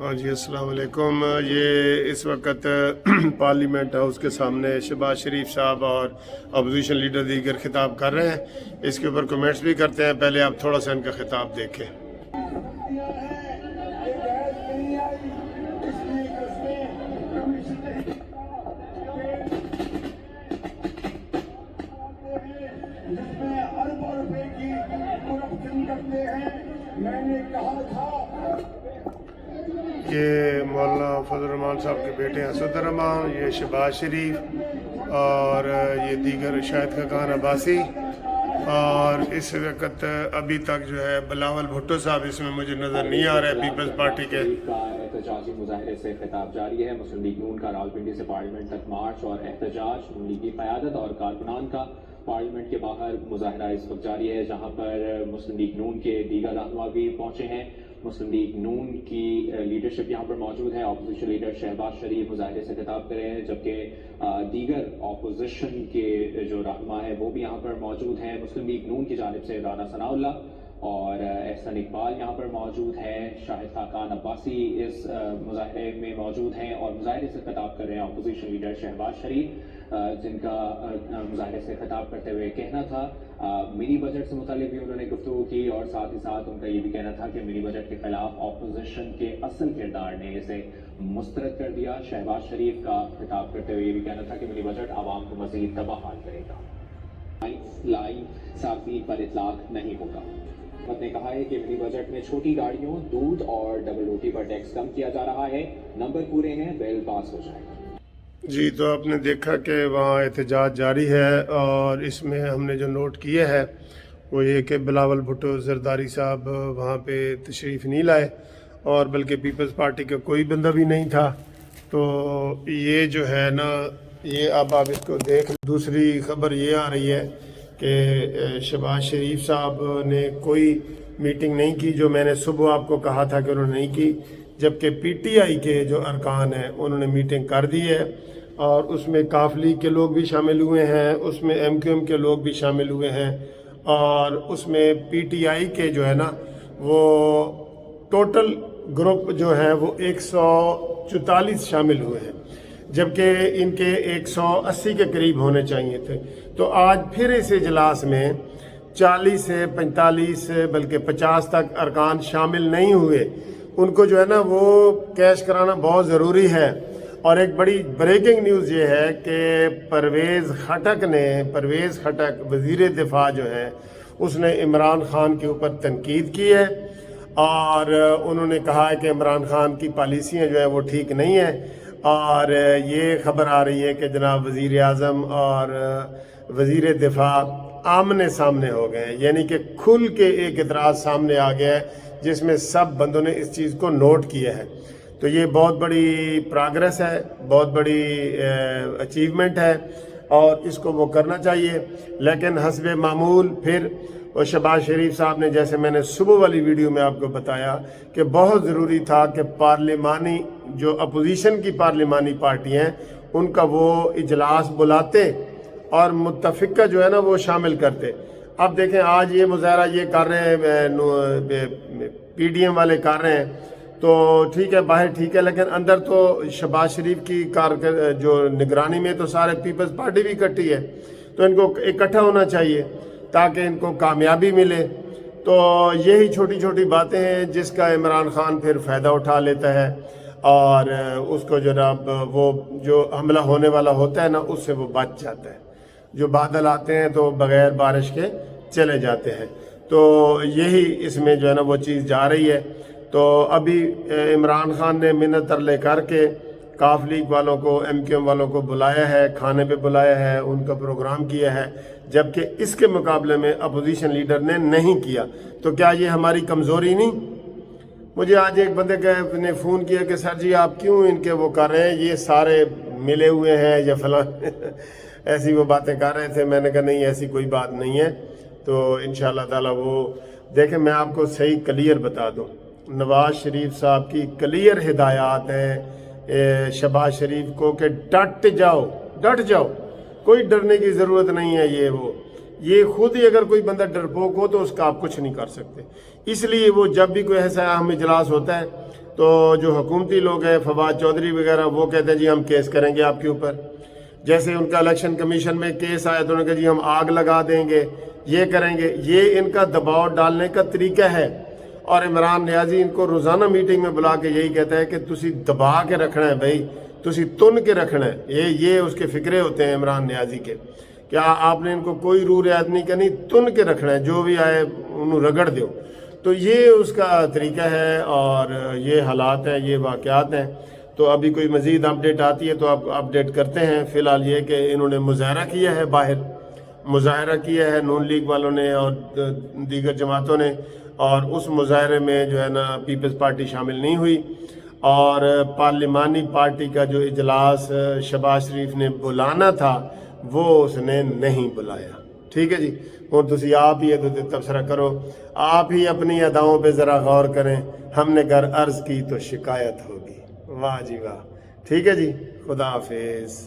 हाँ जी, अस्सलाम वालेकुम। ये इस वक्त पार्लियामेंट हाउस के सामने शहबाज शरीफ साहब और अपोजिशन लीडर दीगर खिताब कर रहे हैं। इसके ऊपर कमेंट्स भी करते हैं। पहले आप थोड़ा सा इनका खिताब देखें। मैंने कहा था ये मौलाना फजल रहमान साहब के बेटे असद रहमान, ये शहबाज शरीफ और ये दीगर शाहिद खान अब्बासी, और इस वक्त अभी तक जो है बिलावल भुट्टो साहब इसमें मुझे नज़र नहीं आ रहे पीपल्स पार्टी के। एहतजाजी मुजाहरे से खिताब जारी है। मुस्लिम लीग नून का रावलपिंडी से पार्लियामेंट तक मार्च और एहतजाज, नून लीग की क़यादत और कारकुनान का पार्लियामेंट के बाहर मुजाहरा इस वक्त जारी है, जहां पर मुस्लिम लीग नून के दीगर रहनुमा भी पहुंचे हैं। मुस्लिम लीग नून की लीडरशिप यहाँ पर मौजूद है। अपोजिशन लीडर शहबाज शरीफ मुजाहरे से खिताब कर रहे हैं, जबकि दीगर अपोजिशन के जो रहनुमा है वो भी यहाँ पर मौजूद हैं। मुस्लिम लीग नून की जानिब से राना सनाउल्लाह और एहसन इकबाल यहाँ पर मौजूद हैं। शाहिद खान अब्बासी इस मुजाहरे में मौजूद हैं और मुजाहरे से खिताब कर रहे हैं अपोजिशन लीडर शहबाज शरीफ, जिनका मुजाहरे से खिताब करते हुए कहना था मिनी बजट से मुतालिक भी उन्होंने गुफ्तगू की, और साथ ही साथ उनका ये भी कहना था कि मिनी बजट के खिलाफ अपोजिशन के असल किरदार ने इसे मुस्तरद कर दिया। शहबाज शरीफ का खिताब करते हुए ये भी कहना था कि मिनी बजट आवाम को मजीद तबाह करेगा। लाइन साफी पर इतलाक नहीं होगा। ने कहा है कि मिनी बजट में छोटी गाड़ियों, दूध और डबल रोटी पर टैक्स कम किया जा रहा है। नंबर पूरे हैं, बिल पास हो जाएगा। जी, तो आपने देखा कि वहाँ एहतजाज जारी है, और इसमें हमने जो नोट किया है वो ये कि बिलावल भुट्टो जरदारी साहब वहाँ पे तशरीफ़ नहीं लाए, और बल्कि पीपल्स पार्टी का कोई बंदा भी नहीं था। तो ये जो है ना, ये अब आप इसको देख। दूसरी खबर ये आ रही है कि शहबाज शरीफ साहब ने कोई मीटिंग नहीं की, जो मैंने सुबह आपको कहा था कि उन्होंने नहीं की, जबकि पीटीआई के जो अरकान हैं उन्होंने मीटिंग कर दी है, और उसमें काफ लीग के लोग भी शामिल हुए हैं, उसमें एमक्यूएम के लोग भी शामिल हुए हैं, और उसमें पीटीआई के जो है ना वो टोटल ग्रुप जो है वो 144 शामिल हुए हैं, जबकि इनके 180 के करीब होने चाहिए थे। तो आज फिर इस इजलास में 40 से 45 बल्कि 50 तक अरकान शामिल नहीं हुए। उनको जो है ना वो कैश कराना बहुत ज़रूरी है। और एक बड़ी ब्रेकिंग न्यूज़ ये है कि परवेज़ खटक वज़ीर दिफा जो है उसने इमरान खान के ऊपर तनकीद की है, और उन्होंने कहा है कि इमरान खान की पॉलिसियाँ जो है वो ठीक नहीं है। और ये खबर आ रही है कि जनाब वज़ीर आज़म और वज़ीर दिफा आमने सामने हो गए, यानी कि खुल के एक इतराज़ सामने आ गया है जिसमें सब बंदों ने इस चीज़ को नोट किया है। तो ये बहुत बड़ी प्रोग्रेस है, बहुत बड़ी अचीवमेंट है, और इसको वो करना चाहिए। लेकिन हस्बे मामूल फिर और शहबाज शरीफ साहब ने, जैसे मैंने सुबह वाली वीडियो में आपको बताया कि बहुत ज़रूरी था कि पार्लिमानी जो अपोजिशन की पार्लिमानी पार्टी हैं उनका वो इजलास बुलाते और मुत्तफ़िका जो है ना वो शामिल करते। अब देखें, आज ये मुजाहरा ये कर रहे हैं, पीडीएम वाले कर रहे हैं, तो ठीक है, बाहर ठीक है, लेकिन अंदर तो शहबाज शरीफ की जो निगरानी में तो सारे पीपल्स पार्टी भी इकट्ठी है। तो इनको इकट्ठा होना चाहिए ताकि इनको कामयाबी मिले। तो यही छोटी छोटी बातें हैं जिसका इमरान खान फिर फ़ायदा उठा लेता है, और उसको जनाब वो जो हमला होने वाला होता है ना उससे वो बच जाता है। जो बादल आते हैं तो बग़ैर बारिश के चले जाते हैं। तो यही इसमें जो है ना वो चीज़ जा रही है। तो अभी इमरान खान ने मिन्नत तरले करके काफ लीग वालों को, एमक्यूएम वालों को बुलाया है, खाने पे बुलाया है, उनका प्रोग्राम किया है, जबकि इसके मुकाबले में अपोजिशन लीडर ने नहीं किया। तो क्या ये हमारी कमज़ोरी नहीं? मुझे आज एक बंदे ने फ़ोन किया कि सर जी आप क्यों इनके वो कर रहे हैं, ये सारे मिले हुए हैं या फलां ऐसी वो बातें कर रहे थे। मैंने कहा नहीं, ऐसी कोई बात नहीं है। तो इंशाअल्लाह ताला वो देखें, मैं आपको सही क्लियर बता दूं, नवाज शरीफ साहब की क्लियर हिदायत है शहबाज शरीफ को कि डट जाओ, कोई डरने की ज़रूरत नहीं है। ये खुद ही अगर कोई बंदा डरपोक हो तो उसका आप कुछ नहीं कर सकते। इसलिए वो जब भी कोई ऐसा अहम इजलास होता है تو جو حکومتی لوگ ہیں فواد چودھری وغیرہ وہ کہتے ہیں جی ہم کیس کریں گے آپ کے اوپر. جیسے ان کا الیکشن کمیشن میں کیس آیا تو انہوں نے کہا جی ہم آگ لگا دیں گے, یہ کریں گے. یہ ان کا دباؤ ڈالنے کا طریقہ ہے. اور عمران نیازی ان کو روزانہ میٹنگ میں بلا کے یہی کہتا ہے کہ تسی دبا کے رکھنا ہے بھائی, تسی تن کے رکھنا ہے. یہ اس کے فکرے ہوتے ہیں عمران نیازی کے, کیا آپ نے ان کو کوئی روح رعایت نہیں کرنی, تن کے رکھنا ہے, جو بھی آئے انہوں رگڑ دیو. تو یہ اس کا طریقہ ہے اور یہ حالات ہیں, یہ واقعات ہیں. تو ابھی کوئی مزید اپڈیٹ آتی ہے تو آپ اپڈیٹ کرتے ہیں. فی الحال یہ کہ انہوں نے مظاہرہ کیا ہے, باہر مظاہرہ کیا ہے نون لیگ والوں نے اور دیگر جماعتوں نے, اور اس مظاہرے میں جو ہے نا پیپلز پارٹی شامل نہیں ہوئی. اور پارلیمانی پارٹی کا جو اجلاس شہباز شریف نے بلانا تھا وہ اس نے نہیں بلایا. ٹھیک ہے جی, اور تسی آپ ہی تبصرہ کرو, آپ ہی اپنی اداؤں پہ ذرا غور کریں. ہم نے گر عرض کی تو شکایت ہوگی. واہ جی واہ. ٹھیک ہے جی, خدا حافظ.